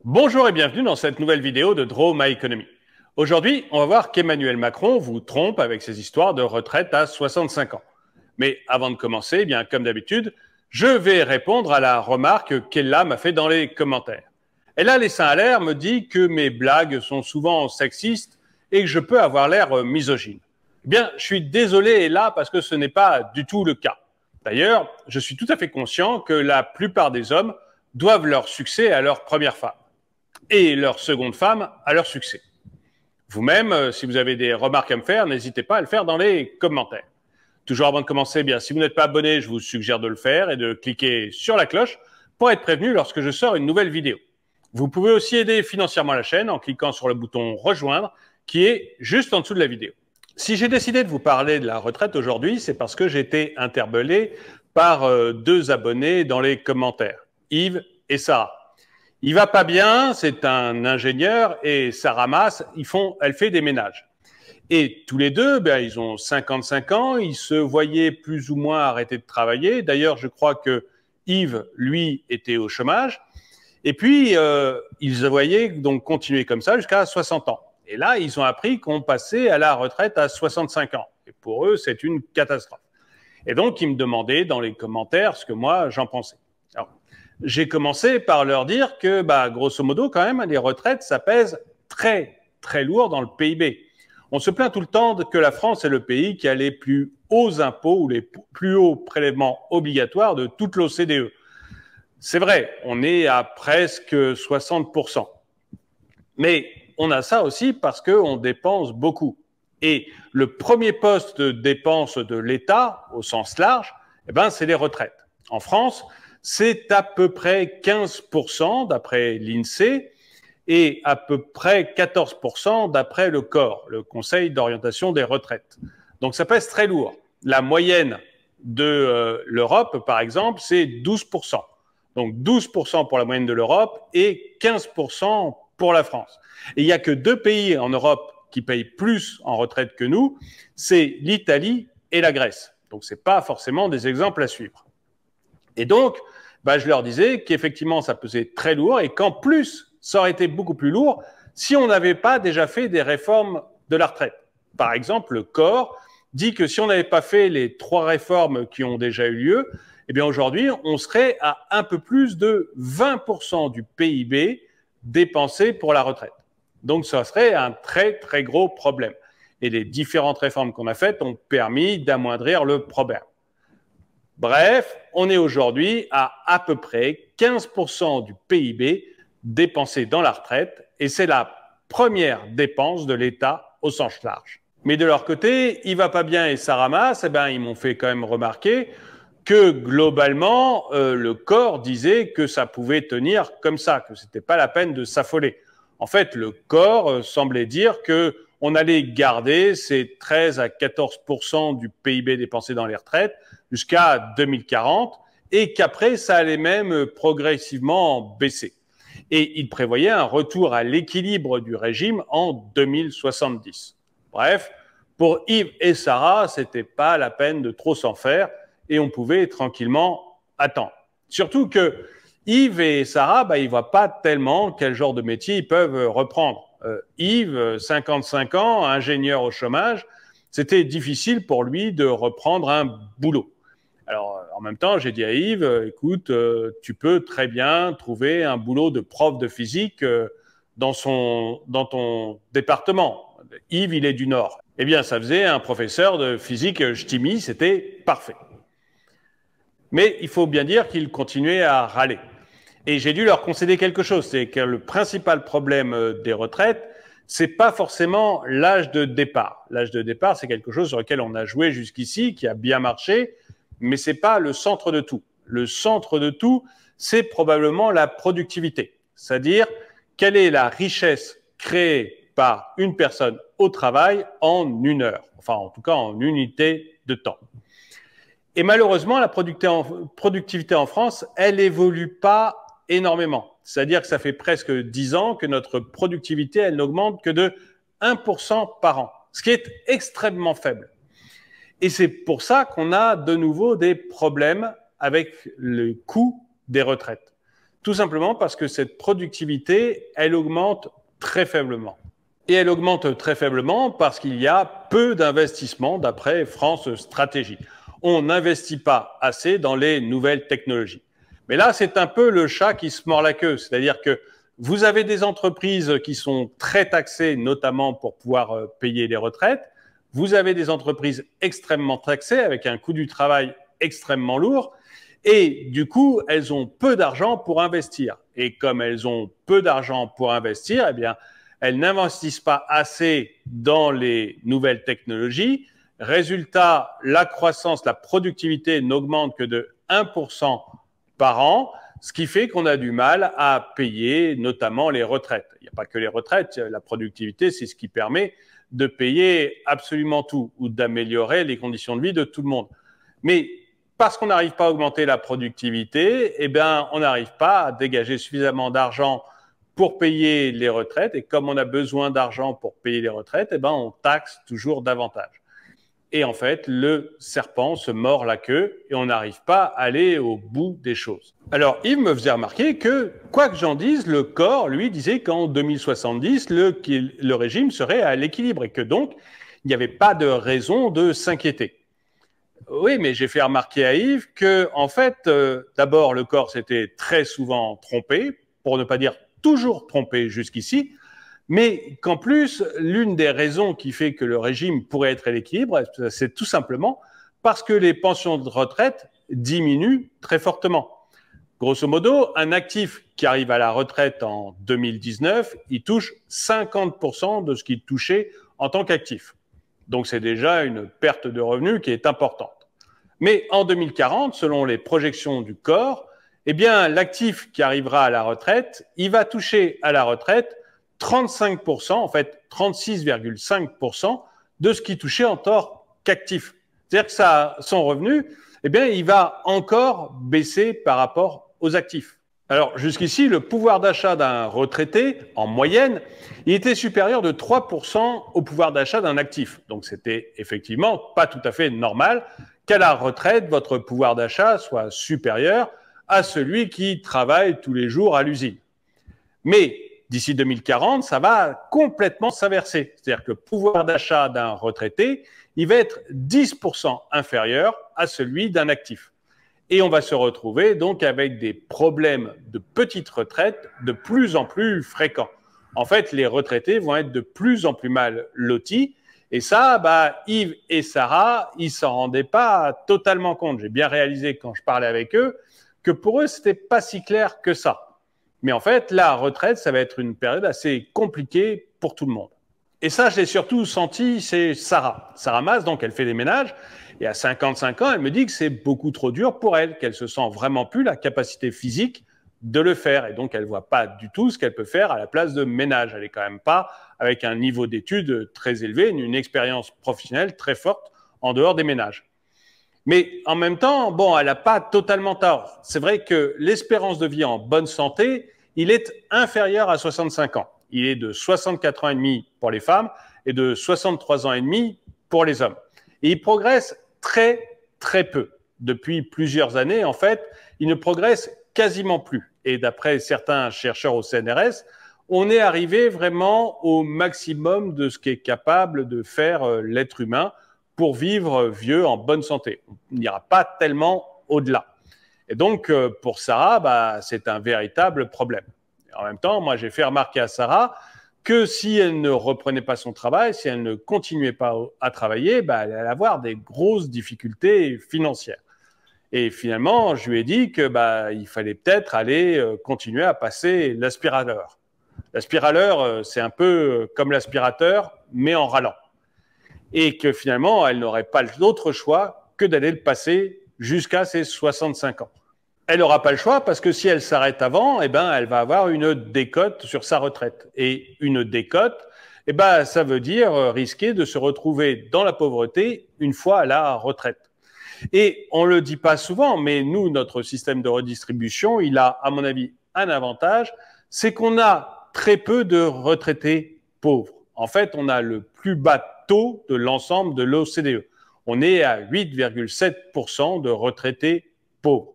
Bonjour et bienvenue dans cette nouvelle vidéo de Draw My Economy. Aujourd'hui, on va voir qu'Emmanuel Macron vous trompe avec ses histoires de retraite à 65 ans. Mais avant de commencer, eh bien, comme d'habitude, je vais répondre à la remarque qu'Ella m'a fait dans les commentaires. Ella les seins à l'air me dit que mes blagues sont souvent sexistes et que je peux avoir l'air misogyne. Eh bien, je suis désolé Ella parce que ce n'est pas du tout le cas. D'ailleurs, je suis tout à fait conscient que la plupart des hommes doivent leur succès à leur première femme et leur seconde femme à leur succès. Vous-même, si vous avez des remarques à me faire, n'hésitez pas à le faire dans les commentaires. Toujours avant de commencer, bien, si vous n'êtes pas abonné, je vous suggère de le faire et de cliquer sur la cloche pour être prévenu lorsque je sors une nouvelle vidéo. Vous pouvez aussi aider financièrement la chaîne en cliquant sur le bouton « Rejoindre » qui est juste en dessous de la vidéo. Si j'ai décidé de vous parler de la retraite aujourd'hui, c'est parce que j'ai été interpellé par deux abonnés dans les commentaires, Yves et Sarah. Il va pas bien, c'est un ingénieur, et Sarah Mas, elle fait des ménages. Et tous les deux, ben, ils ont 55 ans, ils se voyaient plus ou moins arrêter de travailler. D'ailleurs, je crois que Yves, lui, était au chômage. Et puis, ils se voyaient donc continuer comme ça jusqu'à 60 ans. Et là, ils ont appris qu'on passait à la retraite à 65 ans. Et pour eux, c'est une catastrophe. Et donc, ils me demandaient dans les commentaires ce que moi, j'en pensais. Alors, j'ai commencé par leur dire que, bah, grosso modo, quand même, les retraites, ça pèse très, très lourd dans le PIB. On se plaint tout le temps que la France est le pays qui a les plus hauts impôts ou les plus hauts prélèvements obligatoires de toute l'OCDE. C'est vrai, on est à presque 60%. Mais on a ça aussi parce qu'on dépense beaucoup. Et le premier poste de dépense de l'État, au sens large, eh ben, c'est les retraites. En France, c'est à peu près 15% d'après l'INSEE et à peu près 14% d'après le COR, le Conseil d'orientation des retraites. Donc ça pèse très lourd. La moyenne de l'Europe, par exemple, c'est 12%. Donc 12% pour la moyenne de l'Europe et 15% pour la France. Et il n'y a que deux pays en Europe qui payent plus en retraite que nous, c'est l'Italie et la Grèce. Donc ce n'est pas forcément des exemples à suivre. Et donc, bah, je leur disais qu'effectivement, ça pesait très lourd et qu'en plus, ça aurait été beaucoup plus lourd si on n'avait pas déjà fait des réformes de la retraite. Par exemple, le COR dit que si on n'avait pas fait les 3 réformes qui ont déjà eu lieu, eh bien aujourd'hui, on serait à un peu plus de 20% du PIB dépensé pour la retraite. Donc, ça serait un très, très gros problème. Et les différentes réformes qu'on a faites ont permis d'amoindrir le problème. Bref, on est aujourd'hui à peu près 15% du PIB dépensé dans la retraite et c'est la première dépense de l'État au sens large. Mais de leur côté, il va pas bien et Sarah Mas, eh ben, ils m'ont fait quand même remarquer que globalement, le COR disait que ça pouvait tenir comme ça, que c'était pas la peine de s'affoler. En fait, le COR semblait dire qu'on allait garder ces 13 à 14% du PIB dépensé dans les retraites jusqu'à 2040 et qu'après, ça allait même progressivement baisser. Et il prévoyait un retour à l'équilibre du régime en 2070. Bref, pour Yves et Sarah, c'était pas la peine de trop s'en faire et on pouvait tranquillement attendre. Surtout que Yves et Sarah, bah, ils ne voient pas tellement quel genre de métier ils peuvent reprendre. Yves, 55 ans, ingénieur au chômage, c'était difficile pour lui de reprendre un boulot. Alors, en même temps, j'ai dit à Yves, écoute, tu peux très bien trouver un boulot de prof de physique dans ton département. Yves, il est du Nord. Eh bien, ça faisait un professeur de physique ch'timi, c'était parfait. Mais il faut bien dire qu'il continuait à râler. Et j'ai dû leur concéder quelque chose, c'est que le principal problème des retraites, c'est pas forcément l'âge de départ. L'âge de départ, c'est quelque chose sur lequel on a joué jusqu'ici, qui a bien marché, mais c'est pas le centre de tout. Le centre de tout, c'est probablement la productivité. C'est-à-dire, quelle est la richesse créée par une personne au travail en 1 heure. Enfin, en tout cas, en unité de temps. Et malheureusement, la productivité en France, elle évolue pas énormément. C'est-à-dire que ça fait presque 10 ans que notre productivité, elle n'augmente que de 1% par an, ce qui est extrêmement faible. Et c'est pour ça qu'on a de nouveau des problèmes avec le coût des retraites. Tout simplement parce que cette productivité, elle augmente très faiblement. Et elle augmente très faiblement parce qu'il y a peu d'investissements d'après France Stratégie. On n'investit pas assez dans les nouvelles technologies. Mais là, c'est un peu le chat qui se mord la queue. C'est-à-dire que vous avez des entreprises qui sont très taxées, notamment pour pouvoir payer les retraites. Vous avez des entreprises extrêmement taxées avec un coût du travail extrêmement lourd. Et du coup, elles ont peu d'argent pour investir. Et comme elles ont peu d'argent pour investir, eh bien, elles n'investissent pas assez dans les nouvelles technologies. Résultat, la croissance, la productivité n'augmente que de 1% par an, ce qui fait qu'on a du mal à payer notamment les retraites. Il n'y a pas que les retraites, la productivité, c'est ce qui permet de payer absolument tout ou d'améliorer les conditions de vie de tout le monde. Mais parce qu'on n'arrive pas à augmenter la productivité, eh bien, on n'arrive pas à dégager suffisamment d'argent pour payer les retraites. Et comme on a besoin d'argent pour payer les retraites, eh bien, on taxe toujours davantage. Et en fait, le serpent se mord la queue et on n'arrive pas à aller au bout des choses. Alors, Yves me faisait remarquer que, quoi que j'en dise, le corps, lui, disait qu'en 2070, le régime serait à l'équilibre et que donc, il n'y avait pas de raison de s'inquiéter. Oui, mais j'ai fait remarquer à Yves que, en fait, d'abord, le corps s'était très souvent trompé, pour ne pas dire toujours trompé jusqu'ici, mais qu'en plus, l'une des raisons qui fait que le régime pourrait être à l'équilibre, c'est tout simplement parce que les pensions de retraite diminuent très fortement. Grosso modo, un actif qui arrive à la retraite en 2019, il touche 50% de ce qu'il touchait en tant qu'actif. Donc c'est déjà une perte de revenus qui est importante. Mais en 2040, selon les projections du corps, eh bien, l'actif qui arrivera à la retraite, il va toucher à la retraite 35%, en fait 36,5% de ce qu'il touchait en tant qu'actif. C'est-à-dire que son revenu, eh bien, il va encore baisser par rapport aux actifs. Alors, jusqu'ici, le pouvoir d'achat d'un retraité, en moyenne, il était supérieur de 3% au pouvoir d'achat d'un actif. Donc, c'était effectivement pas tout à fait normal qu'à la retraite, votre pouvoir d'achat soit supérieur à celui qui travaille tous les jours à l'usine. Mais d'ici 2040, ça va complètement s'inverser. C'est-à-dire que le pouvoir d'achat d'un retraité, il va être 10% inférieur à celui d'un actif. Et on va se retrouver donc avec des problèmes de petite retraite de plus en plus fréquents. En fait, les retraités vont être de plus en plus mal lotis. Et ça, Yves et Sarah, ils s'en rendaient pas totalement compte. J'ai bien réalisé quand je parlais avec eux que pour eux, c'était pas si clair que ça. Mais en fait, la retraite, ça va être une période assez compliquée pour tout le monde. Et ça, je l'ai surtout senti, c'est Sarah. Sarah Mas, donc, elle fait des ménages. Et à 55 ans, elle me dit que c'est beaucoup trop dur pour elle, qu'elle se sent vraiment plus la capacité physique de le faire. Et donc, elle voit pas du tout ce qu'elle peut faire à la place de ménage. Elle est quand même pas avec un niveau d'études très élevé, une expérience professionnelle très forte en dehors des ménages. Mais en même temps, bon, elle n'a pas totalement tort. C'est vrai que l'espérance de vie en bonne santé, il est inférieur à 65 ans. Il est de 64 ans et demi pour les femmes et de 63 ans et demi pour les hommes. Et il progresse très, très peu. Depuis plusieurs années, en fait, il ne progresse quasiment plus. Et d'après certains chercheurs au CNRS, on est arrivé vraiment au maximum de ce qu'est capable de faire l'être humain pour vivre vieux en bonne santé. On n'ira pas tellement au-delà. Et donc, pour Sarah, c'est un véritable problème. Et en même temps, moi, j'ai fait remarquer à Sarah que si elle ne reprenait pas son travail, si elle ne continuait pas à travailler, elle allait avoir des grosses difficultés financières. Et finalement, je lui ai dit que il fallait peut-être aller continuer à passer l'aspirateur. L'aspirateur, c'est un peu comme l'aspirateur, mais en râlant. Et que finalement, elle n'aurait pas d'autre choix que d'aller le passer jusqu'à ses 65 ans. Elle n'aura pas le choix parce que si elle s'arrête avant, elle va avoir une décote sur sa retraite. Et une décote, ça veut dire risquer de se retrouver dans la pauvreté une fois à la retraite. Et on le dit pas souvent, mais nous, notre système de redistribution, il a, à mon avis, un avantage, c'est qu'on a très peu de retraités pauvres. En fait, on a le plus bas taux de l'ensemble de l'OCDE. On est à 8,7% de retraités pauvres.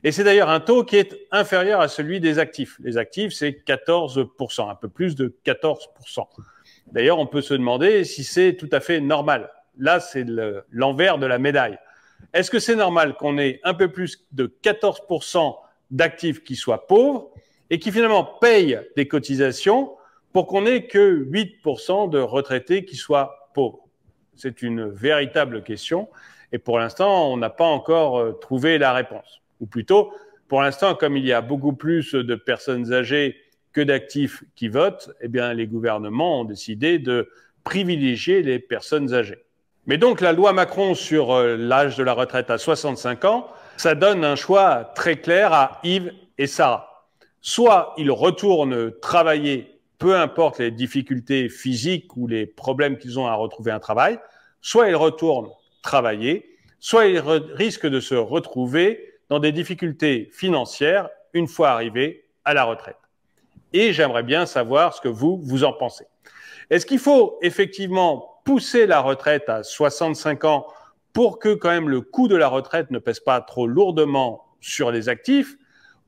Et c'est d'ailleurs un taux qui est inférieur à celui des actifs. Les actifs, c'est 14%, un peu plus de 14%. D'ailleurs, on peut se demander si c'est tout à fait normal. Là, c'est l'envers de la médaille. Est-ce que c'est normal qu'on ait un peu plus de 14% d'actifs qui soient pauvres et qui finalement payent des cotisations pour qu'on n'ait que 8% de retraités qui soient pauvres? C'est une véritable question et pour l'instant, on n'a pas encore trouvé la réponse. Ou plutôt, pour l'instant, comme il y a beaucoup plus de personnes âgées que d'actifs qui votent, eh bien, les gouvernements ont décidé de privilégier les personnes âgées. Mais donc, la loi Macron sur l'âge de la retraite à 65 ans, ça donne un choix très clair à Yves et Sarah. Soit ils retournent travailler, peu importe les difficultés physiques ou les problèmes qu'ils ont à retrouver un travail, soit ils retournent travailler, soit ils risquent de se retrouver dans des difficultés financières une fois arrivés à la retraite. Et j'aimerais bien savoir ce que vous en pensez. Est-ce qu'il faut effectivement pousser la retraite à 65 ans pour que quand même le coût de la retraite ne pèse pas trop lourdement sur les actifs?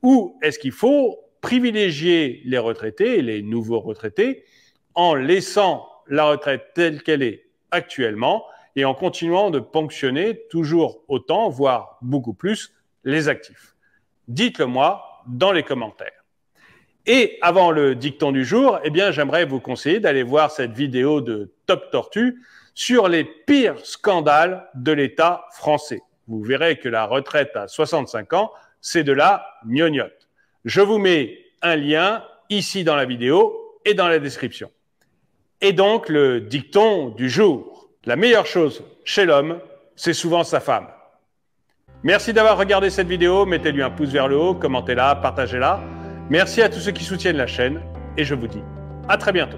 Ou est-ce qu'il faut privilégier les retraités, les nouveaux retraités, en laissant la retraite telle qu'elle est actuellement et en continuant de ponctionner toujours autant, voire beaucoup plus, les actifs? Dites-le moi dans les commentaires. Et avant le dicton du jour, eh bien, j'aimerais vous conseiller d'aller voir cette vidéo de Top Tortue sur les pires scandales de l'État français. Vous verrez que la retraite à 65 ans, c'est de la gnognotte. Je vous mets un lien ici dans la vidéo et dans la description. Et donc, le dicton du jour. La meilleure chose chez l'homme, c'est souvent sa femme. Merci d'avoir regardé cette vidéo. Mettez-lui un pouce vers le haut, commentez-la, partagez-la. Merci à tous ceux qui soutiennent la chaîne et je vous dis à très bientôt.